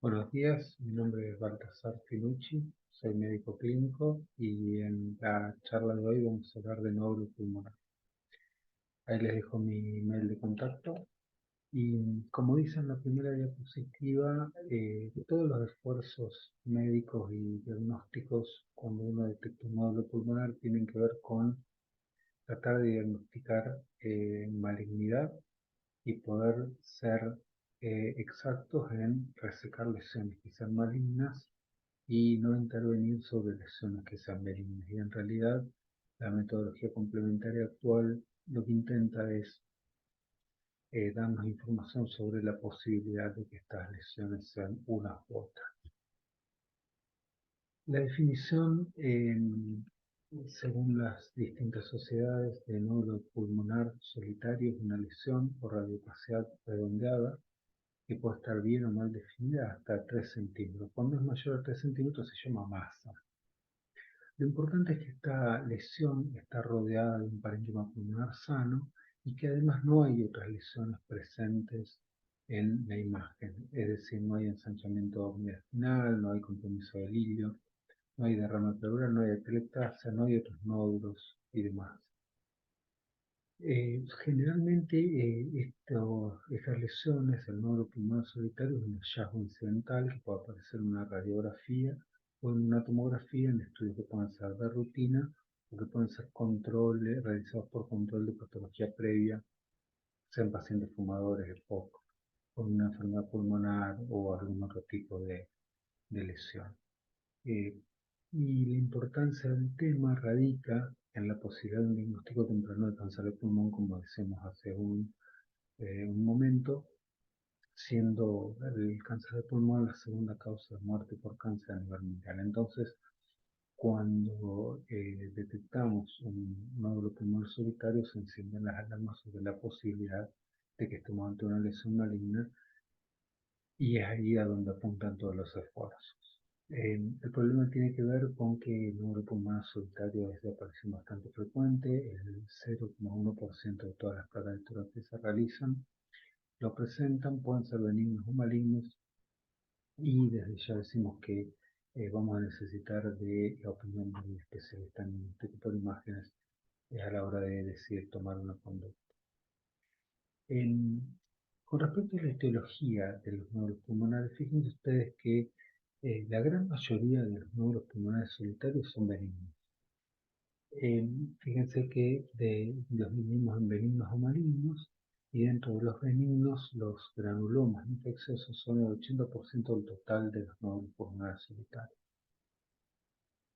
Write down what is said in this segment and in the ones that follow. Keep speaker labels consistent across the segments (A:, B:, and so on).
A: Buenos días, mi nombre es Baltasar Finucci, soy médico clínico y en la charla de hoy vamos a hablar de nódulo pulmonar. Ahí les dejo mi mail de contacto y como dice en la primera diapositiva, todos los esfuerzos médicos y diagnósticos cuando uno detecta un nódulo pulmonar tienen que ver con tratar de diagnosticar malignidad y poder ser exactos en resecar lesiones que sean malignas y no intervenir sobre lesiones que sean benignas. Y en realidad la metodología complementaria actual lo que intenta es darnos información sobre la posibilidad de que estas lesiones sean unas u otras. La definición, según las distintas sociedades, de nódulo pulmonar solitario es una lesión o radiopacidad redondeada que puede estar bien o mal definida hasta 3 centímetros. Cuando es mayor a 3 centímetros se llama masa. Lo importante es que esta lesión está rodeada de un parénquima pulmonar sano y que además no hay otras lesiones presentes en la imagen, es decir, no hay ensanchamiento mediastinal, no hay compromiso del ilio, no hay derrame pleural, no hay atelectasia, no hay otros nódulos y demás. Generalmente estas lesiones, el nódulo pulmonar solitario es un hallazgo incidental que puede aparecer en una radiografía o en una tomografía en estudios que pueden ser de rutina o que pueden ser controles realizados por control de patología previa, sean pacientes fumadores de POC, con una enfermedad pulmonar o algún otro tipo de lesión. Eh, y la importancia del tema radica en la posibilidad de un diagnóstico temprano de cáncer de pulmón, como decíamos hace un momento, siendo el cáncer de pulmón la segunda causa de muerte por cáncer a nivel mundial. Entonces, cuando detectamos un nódulo pulmonar solitario, se encienden las alarmas sobre la posibilidad de que estemos ante una lesión maligna y es ahí a donde apuntan todos los esfuerzos. El problema tiene que ver con que el nódulo pulmonar solitario es de aparición bastante frecuente, el 0,1% de todas las placas de tórax que se realizan lo presentan, pueden ser benignos o malignos, y desde ya decimos que vamos a necesitar de la opinión de un especialista en este tipo de imágenes a la hora de decidir tomar una conducta. Con respecto a la etiología de los nódulos pulmonares, fíjense ustedes que la gran mayoría de los nódulos pulmonares solitarios son benignos. Fíjense que los dividimos en benignos o malignos, y dentro de los benignos, los granulomas infecciosos son el 80% del total de los nódulos pulmonares solitarios.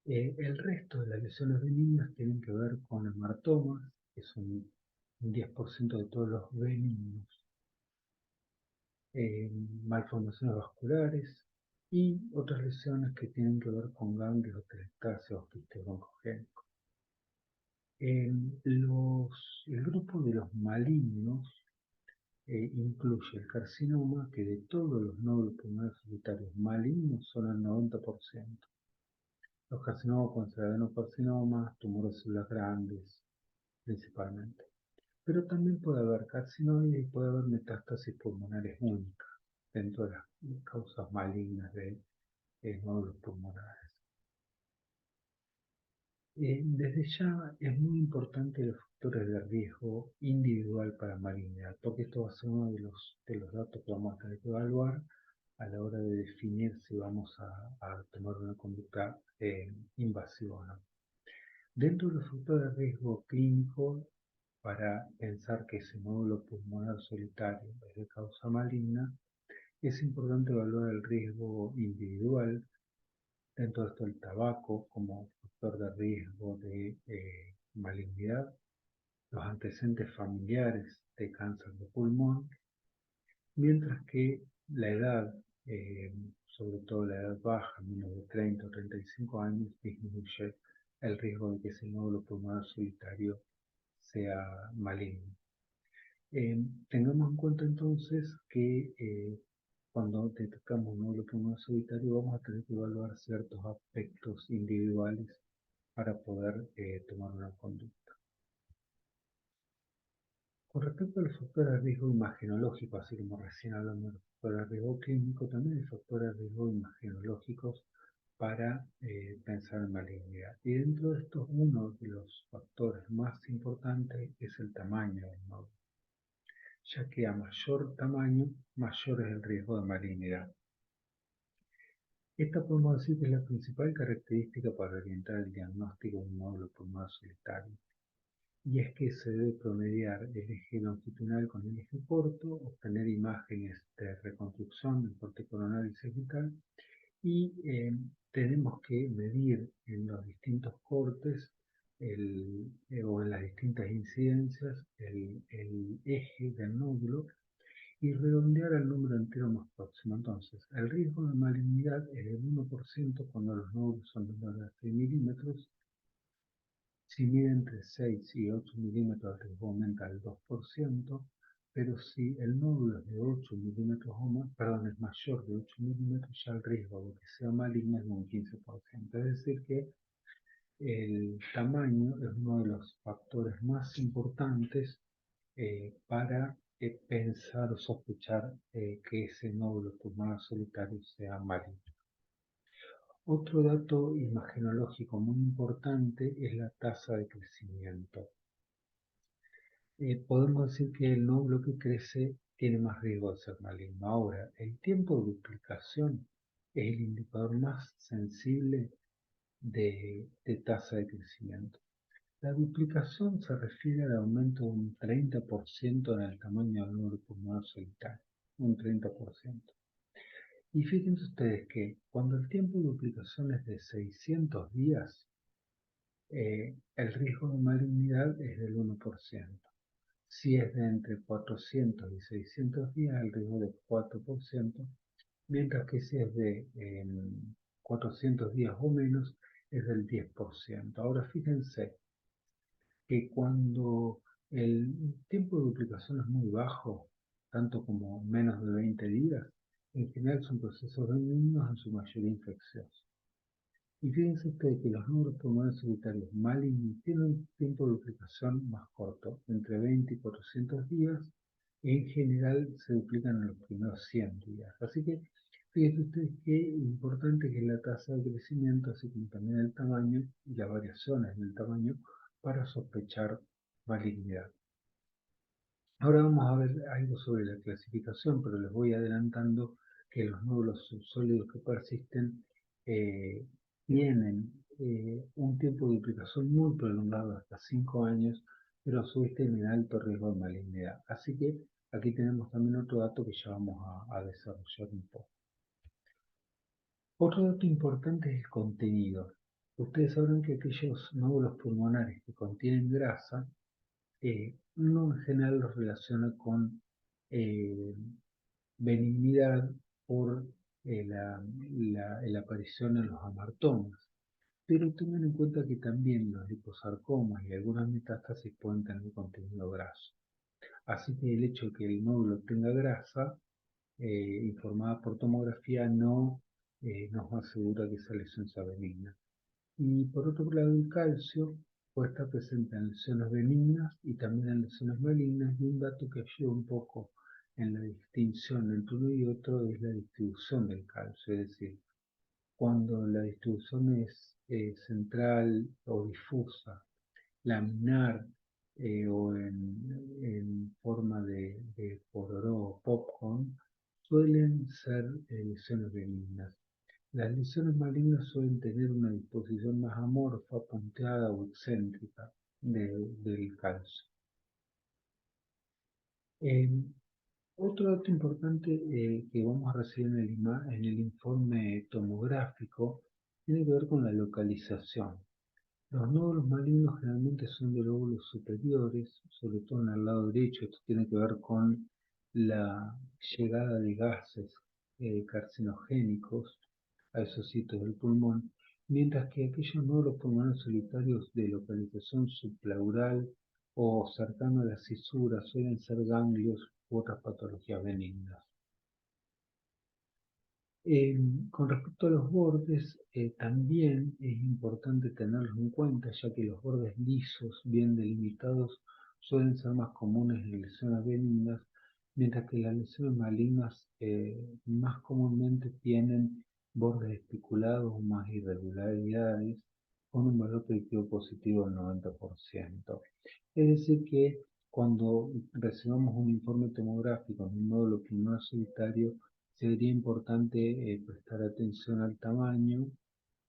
A: El resto de las lesiones benignas tienen que ver con hematomas, que son un 10% de todos los benignos, malformaciones vasculares y otras lesiones que tienen que ver con ganglios, atelectasia o quistes broncogénicos. El grupo de los malignos incluye el carcinoma, que de todos los nódulos pulmonares solitarios malignos son el 90%. Los carcinomas pueden ser adenocarcinomas, tumores células grandes, principalmente. Pero también puede haber carcinoides y puede haber metástasis pulmonares únicas dentro de las causas malignas de nódulos pulmonares. Desde ya es muy importante los factores de riesgo individual para malignidad, porque esto va a ser uno de los datos que vamos a tener que evaluar a la hora de definir si vamos a tomar una conducta invasiva o no. Dentro de los factores de riesgo clínico, para pensar que ese nódulo pulmonar solitario es de causa maligna, es importante evaluar el riesgo individual. Dentro de esto el tabaco como factor de riesgo de malignidad, los antecedentes familiares de cáncer de pulmón, mientras que la edad, sobre todo la edad baja, menos de 30 o 35 años, disminuye el riesgo de que ese nódulo pulmonar solitario sea maligno. Tengamos en cuenta entonces que cuando detectamos un nódulo pulmonar solitario vamos a tener que evaluar ciertos aspectos individuales para poder tomar una conducta. Con respecto a los factores de riesgo imagenológico, así como recién hablamos de los factores de riesgo clínico, también hay factores de riesgo imagenológicos para pensar en malignidad. Y dentro de estos, uno de los factores más importantes es el tamaño del nódulo, ya que a mayor tamaño, mayor es el riesgo de malignidad. Esta podemos decir que es la principal característica para orientar el diagnóstico de un nódulo pulmonar solitario. Y es que se debe promediar el eje longitudinal con el eje corto, obtener imágenes de reconstrucción del corte coronario y cervical, y tenemos que medir en los distintos cortes o en las distintas incidencias el eje del nódulo y redondear al número entero más próximo. Entonces, el riesgo de malignidad es del 1% cuando los nódulos son menores a 6 milímetros. Si mide entre 6 y 8 milímetros, el riesgo aumenta al 2%, pero si el nódulo es de 8 milímetros o más, perdón, es mayor de 8 milímetros, ya el riesgo de que sea maligno es de un 15%. Es decir que el tamaño es uno de los factores más importantes para pensar o sospechar que ese nódulo pulmonar solitario sea maligno. Otro dato imagenológico muy importante es la tasa de crecimiento. Podemos decir que el nódulo que crece tiene más riesgo de ser maligno. Ahora, el tiempo de duplicación es el indicador más sensible de tasa de crecimiento. La duplicación se refiere al aumento de un 30% en el tamaño del nódulo pulmonar solitario, un 30%. Y fíjense ustedes que cuando el tiempo de duplicación es de 600 días, el riesgo de malignidad es del 1%. Si es de entre 400 y 600 días, el riesgo es del 4%, mientras que si es de 400 días o menos, es del 10%. Ahora fíjense que cuando el tiempo de duplicación es muy bajo, tanto como menos de 20 días, en general son procesos benignos en su mayoría infecciosos. Y fíjense ustedes que los nódulos pulmonares solitarios malignos tienen un tiempo de duplicación más corto, entre 20 y 400 días, y en general se duplican en los primeros 100 días. Así que fíjense ustedes qué importante que es la tasa de crecimiento, así como también el tamaño y las variaciones en el tamaño para sospechar malignidad. Ahora vamos a ver algo sobre la clasificación, pero les voy adelantando que los nódulos subsólidos que persisten tienen un tiempo de duplicación muy prolongado, hasta 5 años, pero a su vez tienen alto riesgo de malignidad. Así que aquí tenemos también otro dato que ya vamos a desarrollar un poco. Otro dato importante es el contenido. Ustedes sabrán que aquellos nódulos pulmonares que contienen grasa, uno en general los relaciona con eh, benignidad por la aparición en los amartomas. Pero tengan en cuenta que también los liposarcomas y algunas metástasis pueden tener contenido graso. Así que el hecho de que el nódulo tenga grasa, informada por tomografía, no nos asegura que esa lesión sea benigna. Y por otro lado, el calcio puede estar presente en lesiones benignas y también en lesiones malignas, y un dato que ayuda un poco en la distinción entre uno y otro es la distribución del calcio, es decir, cuando la distribución es central o difusa, laminar o en forma de pororó o popcorn, suelen ser lesiones benignas. Las lesiones malignas suelen tener una disposición más amorfa, punteada o excéntrica del calcio. Eh, Otro dato importante que vamos a recibir en el informe tomográfico tiene que ver con la localización. Los nódulos malignos generalmente son de lóbulos superiores, sobre todo en el lado derecho. Esto tiene que ver con la llegada de gases carcinogénicos a esos sitios del pulmón, mientras que aquellos nódulos pulmonares solitarios de localización subpleural o cercano a las cisuras suelen ser ganglios u otras patologías benignas. Con respecto a los bordes, también es importante tenerlos en cuenta, ya que los bordes lisos, bien delimitados, suelen ser más comunes en lesiones benignas, mientras que las lesiones malignas más comúnmente tienen bordes espiculados o más irregularidades con un valor predictivo positivo del 90%. Es decir que cuando recibamos un informe tomográfico en un nódulo pulmonar solitario, sería importante prestar atención al tamaño,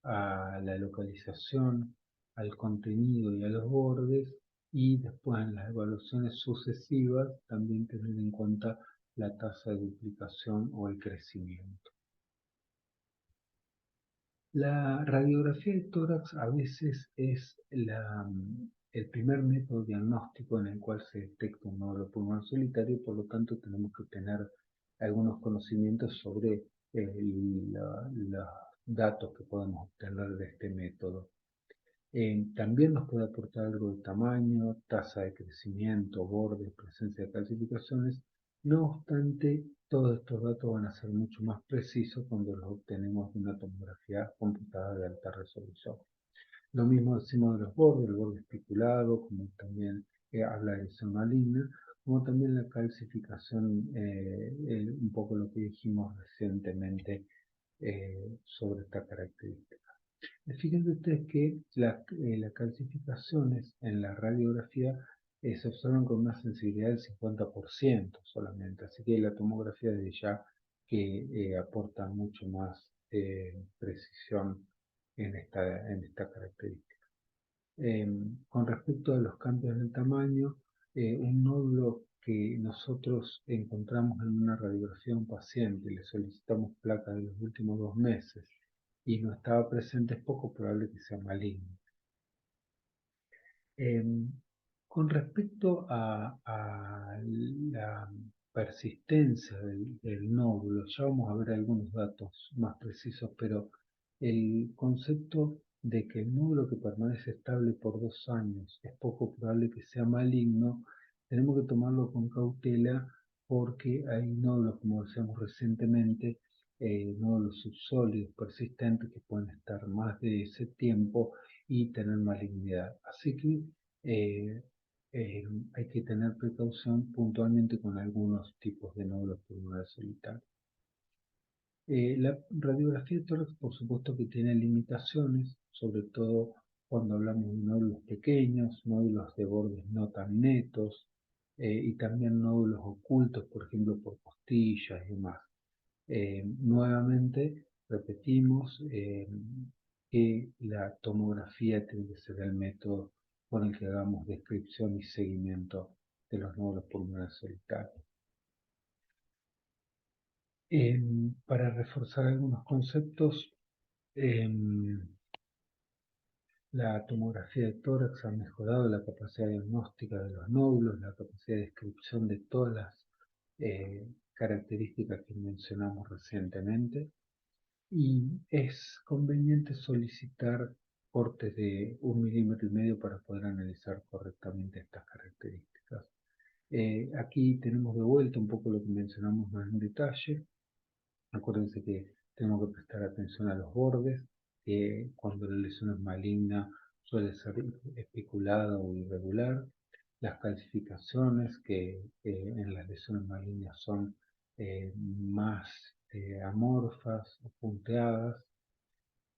A: a la localización, al contenido y a los bordes, y después en las evaluaciones sucesivas también tener en cuenta la tasa de duplicación o el crecimiento. La radiografía de tórax a veces es el primer método diagnóstico en el cual se detecta un nódulo pulmonar solitario, por lo tanto tenemos que tener algunos conocimientos sobre los datos que podemos obtener de este método. También nos puede aportar algo de tamaño, tasa de crecimiento, bordes, presencia de calcificaciones. No obstante, todos estos datos van a ser mucho más precisos cuando los obtenemos de una tomografía computada de alta resolución. Lo mismo decimos de los bordes, el borde especulado, como también habla de lesión maligna, como también la calcificación, un poco lo que dijimos recientemente sobre esta característica. Fíjense ustedes que las calcificaciones en la radiografía se observan con una sensibilidad del 50% solamente, así que la tomografía desde ya que aporta mucho más precisión en esta característica. Con respecto a los cambios en el tamaño, un nódulo que nosotros encontramos en una radiografía a un paciente, le solicitamos placa de los últimos 2 meses y no estaba presente, es poco probable que sea maligno. Con respecto a la persistencia del nódulo, ya vamos a ver algunos datos más precisos, pero el concepto de que el nódulo que permanece estable por 2 años es poco probable que sea maligno, tenemos que tomarlo con cautela porque hay nódulos, como decíamos recientemente, nódulos subsólidos persistentes que pueden estar más de ese tiempo y tener malignidad. Así que eh, hay que tener precaución puntualmente con algunos tipos de nódulos pulmonares solitarios. La radiografía de tórax, por supuesto que tiene limitaciones, sobre todo cuando hablamos de nódulos pequeños, nódulos de bordes no tan netos, y también nódulos ocultos, por ejemplo, por costillas y demás. Nuevamente, repetimos que la tomografía tiene que ser el método con el que hagamos descripción y seguimiento de los nódulos pulmonares solitarios. Para reforzar algunos conceptos, la tomografía de tórax ha mejorado la capacidad diagnóstica de los nódulos, la capacidad de descripción de todas las características que mencionamos recientemente, y es conveniente solicitar cortes de 1,5 mm para poder analizar correctamente estas características. Aquí tenemos de vuelta un poco lo que mencionamos más en detalle. Acuérdense que tenemos que prestar atención a los bordes, que cuando la lesión es maligna suele ser especulada o irregular. Las calcificaciones que en las lesiones malignas son más amorfas o punteadas.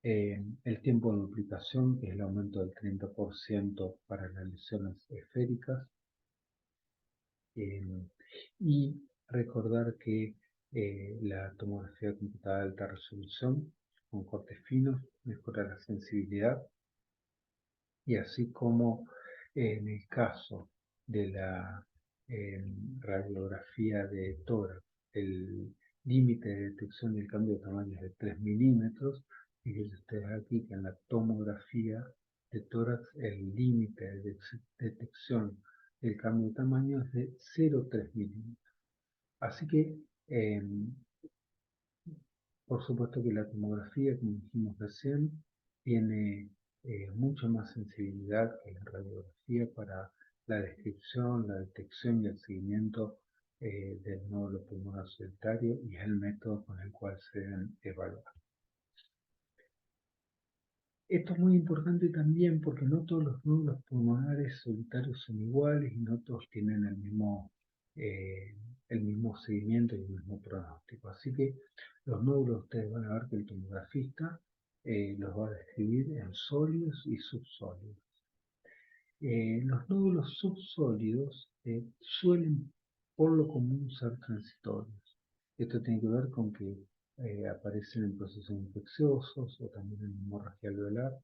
A: El tiempo de duplicación, que es el aumento del 30% para las lesiones esféricas. Y recordar que la tomografía computada de alta resolución con cortes finos mejora la sensibilidad, y así como en el caso de la radiografía de tórax, el límite de detección del cambio de tamaño es de 3 milímetros. Fíjense ustedes aquí que en la tomografía de tórax el límite de detección del cambio de tamaño es de 0,3 milímetros. Así que, por supuesto que la tomografía, como dijimos recién, tiene mucha más sensibilidad que la radiografía para la descripción, la detección y el seguimiento del nódulo pulmonar solitario, y es el método con el cual se deben evaluar. Esto es muy importante también porque no todos los nódulos pulmonares solitarios son iguales y no todos tienen eh, el mismo seguimiento y el mismo pronóstico. Así que los nódulos ustedes van a ver que el tomografista los va a describir en sólidos y subsólidos. Los nódulos subsólidos suelen por lo común ser transitorios. Esto tiene que ver con que aparecen en procesos infecciosos o también en hemorragia alveolar.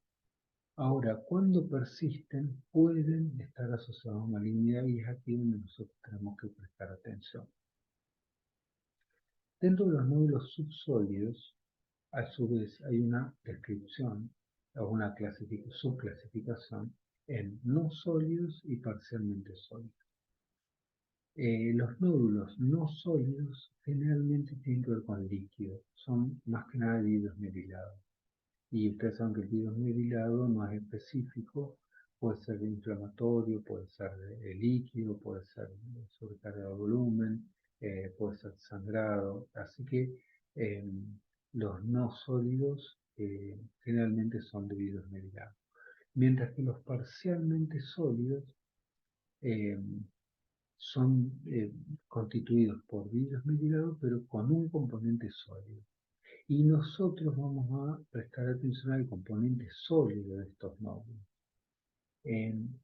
A: Ahora, cuando persisten, pueden estar asociados a malignidad y es aquí donde nosotros tenemos que prestar atención. Dentro de los nódulos subsólidos, a su vez, hay una descripción o una subclasificación en no sólidos y parcialmente sólidos. Los nódulos no sólidos generalmente tienen que ver con líquido, son más que nada vidrios merilados. Y ustedes saben que el virus merilado no es específico, puede ser inflamatorio, puede ser líquido, puede ser sobrecarga de volumen, puede ser sangrado. Así que eh, los no sólidos generalmente son de virus merilado. Mientras que los parcialmente sólidos eh, son constituidos por virus merilado, pero con un componente sólido. Y nosotros vamos a prestar atención al componente sólido de estos nódulos.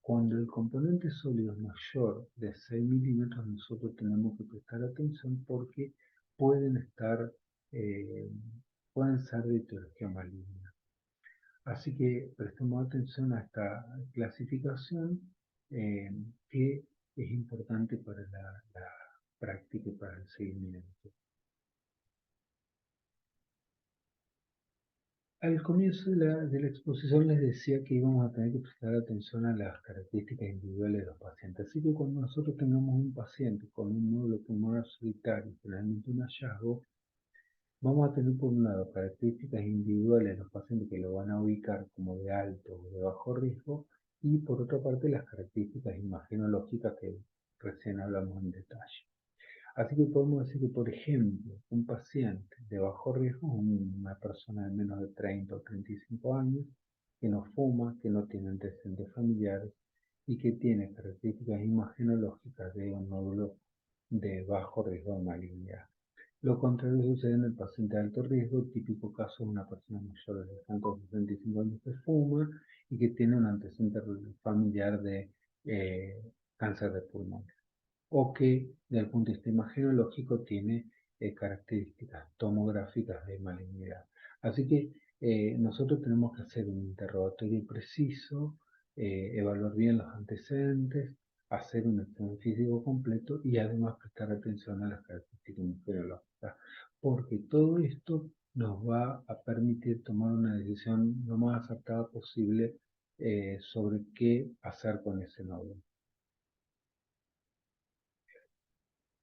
A: Cuando el componente sólido es mayor de 6 milímetros, nosotros tenemos que prestar atención porque pueden estar, eh, pueden ser de etiología maligna. Así que prestemos atención a esta clasificación eh, que es importante para la práctica y para el seguimiento. Al comienzo de la exposición les decía que íbamos a tener que prestar atención a las características individuales de los pacientes. Así que cuando nosotros tengamos un paciente con un nódulo pulmonar solitario, generalmente un hallazgo, vamos a tener por un lado características individuales de los pacientes que lo van a ubicar como de alto o de bajo riesgo, y por otra parte las características imagenológicas que recién hablamos en detalle. Así que podemos decir que, por ejemplo, un paciente de bajo riesgo, una persona de menos de 30 o 35 años, que no fuma, que no tiene antecedentes familiares y que tiene características imagenológicas de un nódulo de bajo riesgo de malignidad. Lo contrario sucede en el paciente de alto riesgo, típico caso de una persona mayor de 60 o 65 años que fuma y que tiene un antecedente familiar de cáncer de pulmón, o que desde el punto de vista imagenológico tiene características tomográficas de malignidad. Así que nosotros tenemos que hacer un interrogatorio preciso, evaluar bien los antecedentes, hacer un examen físico completo y además prestar atención a las características imagenológicas, porque todo esto nos va a permitir tomar una decisión lo más acertada posible sobre qué hacer con ese nódulo.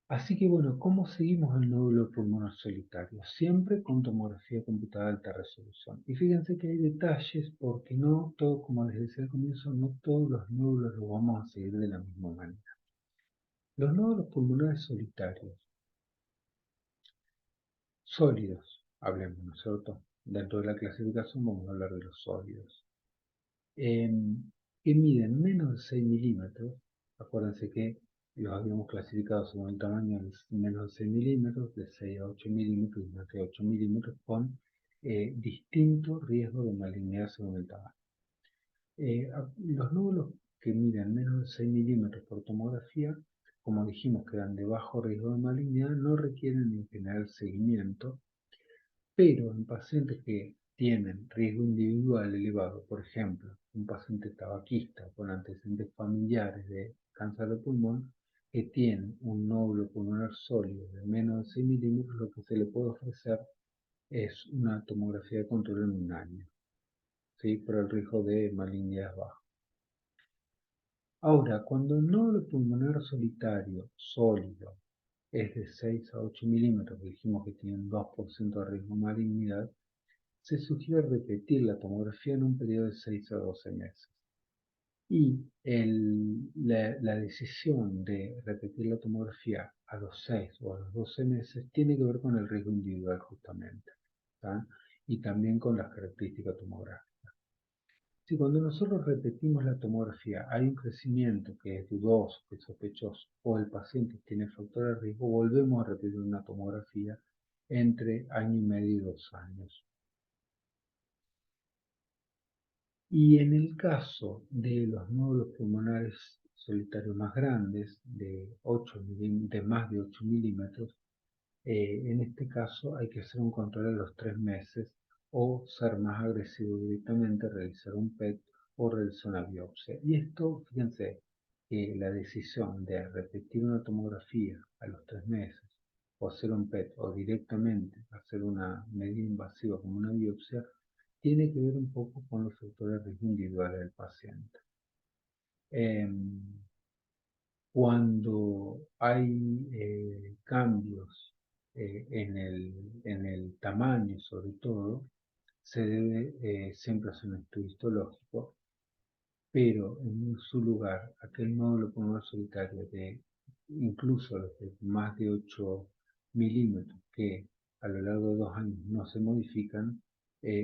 A: Así que bueno, ¿cómo seguimos el nódulo pulmonar solitario? Siempre con tomografía computada de alta resolución. Y fíjense que hay detalles porque no todo, como les decía al comienzo, no todos los nódulos los vamos a seguir de la misma manera. Los nódulos pulmonares solitarios, sólidos, hablemos, ¿no es cierto? Dentro de la clasificación vamos a hablar de los sólidos. Que miden menos de 6 milímetros. Acuérdense que los habíamos clasificado según el tamaño de menos de 6 milímetros, de 6 a 8 milímetros y más de 8 milímetros, con distinto riesgo de malignidad según el tamaño. Los nódulos que miden menos de 6 milímetros por tomografía, como dijimos que eran de bajo riesgo de malignidad, no requieren en general seguimiento, pero en pacientes que tienen riesgo individual elevado, por ejemplo, un paciente tabaquista con antecedentes familiares de cáncer de pulmón, que tiene un nódulo pulmonar sólido de menos de 6 milímetros, lo que se le puede ofrecer es una tomografía de control en un año, ¿sí? Por el riesgo de malignidad bajo. Ahora, cuando el nódulo pulmonar solitario sólido es de 6 a 8 milímetros, que dijimos que tiene un 2% de riesgo de malignidad, se sugiere repetir la tomografía en un periodo de 6 a 12 meses. Y la decisión de repetir la tomografía a los 6 o a los 12 meses tiene que ver con el riesgo individual justamente, ¿tá? Y también con las características tomográficas. Sí, cuando nosotros repetimos la tomografía, hay un crecimiento que es dudoso, que es sospechoso, o el paciente tiene factor de riesgo, volvemos a repetir una tomografía entre año y medio y 2 años. Y en el caso de los nódulos pulmonares solitarios más grandes, de más de 8 milímetros, en este caso hay que hacer un control a los 3 meses o ser más agresivo directamente, realizar un PET o realizar una biopsia. Y esto, fíjense, que la decisión de repetir una tomografía a los 3 meses o hacer un PET o directamente hacer una medida invasiva como una biopsia, tiene que ver un poco con los factores de riesgo individuales del paciente. Cuando hay cambios en el tamaño, sobre todo, se debe siempre hacer un estudio histológico, pero en su lugar, aquel nódulo pulmonar solitario de incluso los de más de 8 milímetros que a lo largo de 2 años no se modifican,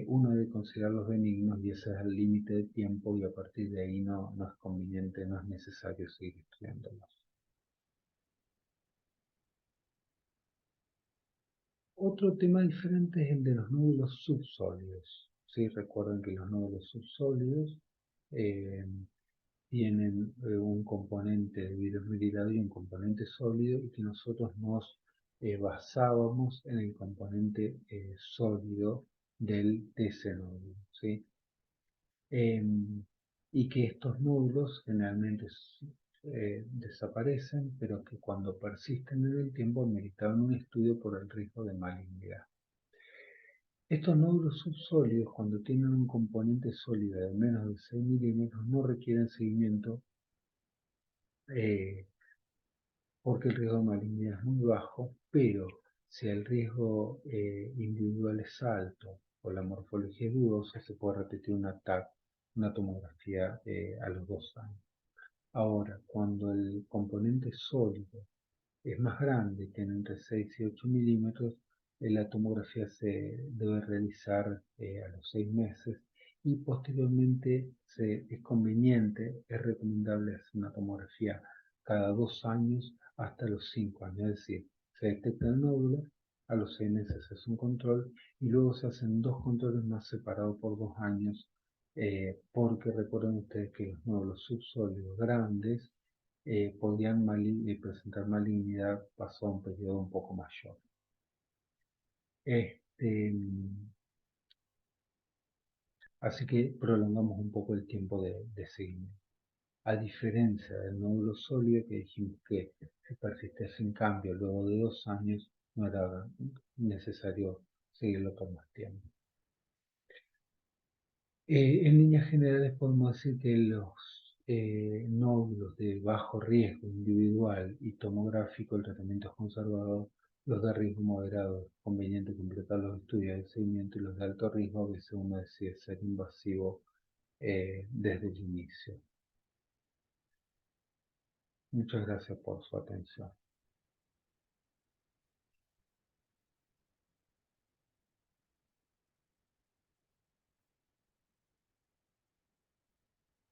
A: uno debe considerarlos benignos y ese es el límite de tiempo y a partir de ahí no es conveniente, no es necesario seguir estudiándolos. Otro tema diferente es el de los nódulos subsólidos. ¿Sí? Recuerden que los nódulos subsólidos eh, tienen un componente de vidrio esmerilado y un componente sólido y que nosotros nos basábamos en el componente sólido de ese nódulo. ¿Sí? Y que estos nódulos generalmente desaparecen, pero que cuando persisten en el tiempo meritaban un estudio por el riesgo de malignidad. Estos nódulos subsólidos, cuando tienen un componente sólido de menos de 6 milímetros, no requieren seguimiento eh, porque el riesgo de malignidad es muy bajo, pero si el riesgo individual es alto o la morfología es dudosa, se puede repetir una TAC, una tomografía a los 2 años. Ahora, cuando el componente sólido es más grande, tiene entre 6 y 8 milímetros, la tomografía se debe realizar a los 6 meses y posteriormente es conveniente, es recomendable hacer una tomografía cada 2 años hasta los 5 años, es decir, se detecta el nódulo, a los 6 meses se hace un control y luego se hacen dos controles más separados por 2 años, porque recuerden ustedes que los nódulos subsólidos grandes podrían presentar malignidad pasado a un periodo un poco mayor. Este, Así que prolongamos un poco el tiempo de seguimiento. A diferencia del nódulo sólido que dijimos que si persiste sin cambio luego de 2 años, no era necesario seguirlo por más tiempo. En líneas generales podemos decir que los nódulos de bajo riesgo individual y tomográfico, el tratamiento es conservador, los de riesgo moderado es conveniente completar los estudios de seguimiento y los de alto riesgo a veces uno decide ser invasivo desde el inicio. Muchas gracias por su atención.